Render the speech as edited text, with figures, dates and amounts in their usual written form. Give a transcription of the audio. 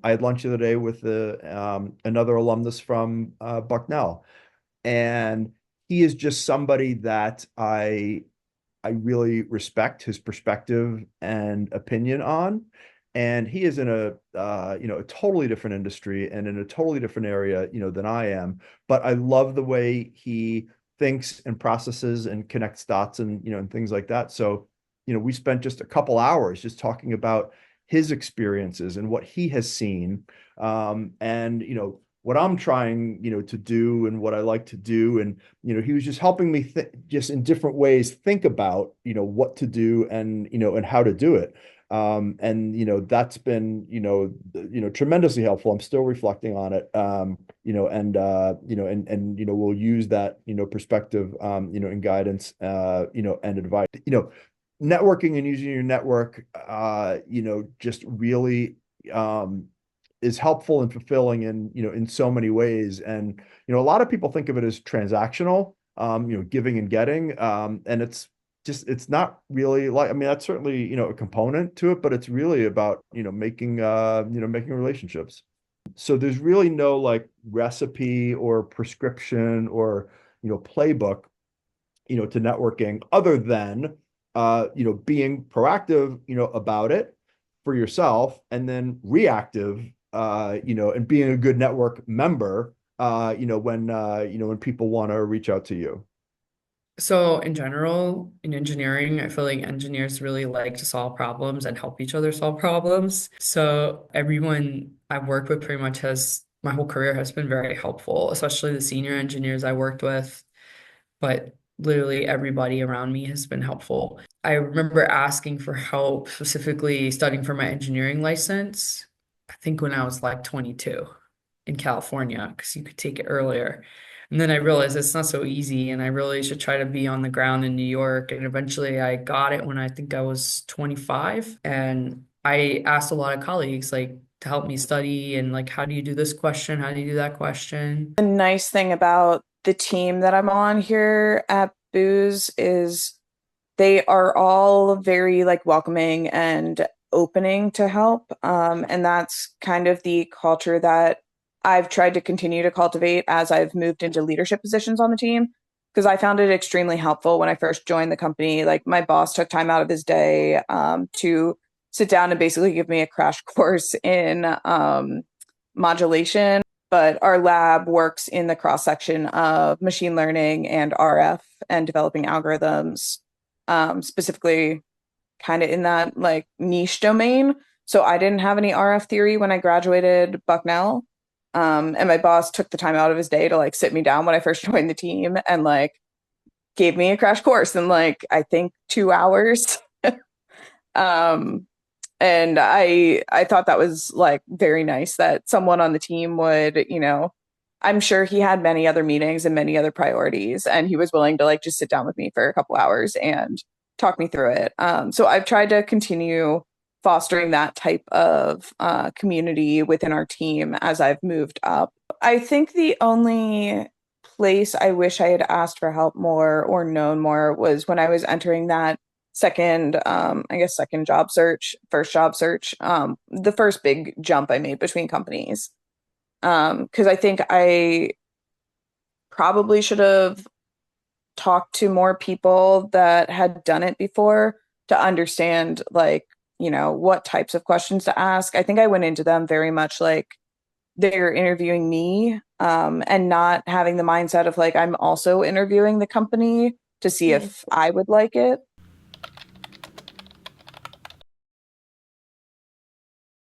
I had lunch the other day with another alumnus from Bucknell, and he is just somebody that I really respect his perspective and opinion on. And he is in a totally different industry and in a totally different area, than I am. But I love the way he thinks and processes and connects dots and, and things like that. So, we spent just a couple hours just talking about his experiences and what he has seen. And, what I'm trying, to do and what I like to do. And, he was just helping me just in different ways think about, what to do and, and how to do it. And, that's been, tremendously helpful. I'm still reflecting on it. We'll use that, perspective, and guidance, and advice. Networking and using your network, just really, is helpful and fulfilling in so many ways. And a lot of people think of it as transactional, giving and getting, and it's not really like, I mean, that's certainly a component to it, but it's really about making relationships. So there's really no like recipe or prescription or playbook to networking other than being proactive about it for yourself, and then reactive, and being a good network member, when people want to reach out to you. So in general, in engineering, I feel like engineers really like to solve problems and help each other solve problems. So everyone I've worked with pretty much has my whole career has been very helpful, especially the senior engineers I worked with. But literally everybody around me has been helpful. I remember asking for help, specifically studying for my engineering license, I think when I was like 22 in California, because you could take it earlier. And then I realized it's not so easy, and I really should try to be on the ground in New York. And eventually I got it when I think I was 25. And I asked a lot of colleagues, like, to help me study and like, how do you do this question? How do you do that question? The nice thing about the team that I'm on here at Booz is they are all very like welcoming and opening to help. And that's kind of the culture that I've tried to continue to cultivate as I've moved into leadership positions on the team. Because I found it extremely helpful when I first joined the company. Like my boss took time out of his day to sit down and basically give me a crash course in modulation. But our lab works in the cross section of machine learning and RF and developing algorithms, specifically kind of in that like niche domain. So I didn't have any RF theory when I graduated Bucknell. And my boss took the time out of his day to like sit me down when I first joined the team and like gave me a crash course in like I think 2 hours. um, and I thought that was like very nice that someone on the team would, I'm sure he had many other meetings and many other priorities, and he was willing to like just sit down with me for a couple hours and talk me through it. So I've tried to continue fostering that type of community within our team as I've moved up. I think the only place I wish I had asked for help more or known more was when I was entering that second, I guess, second job search, first job search, the first big jump I made between companies. Because I think I probably should have talked to more people that had done it before to understand, like, what types of questions to ask. I think I went into them very much like they're interviewing me, and not having the mindset of like, I'm also interviewing the company to see if I would like it.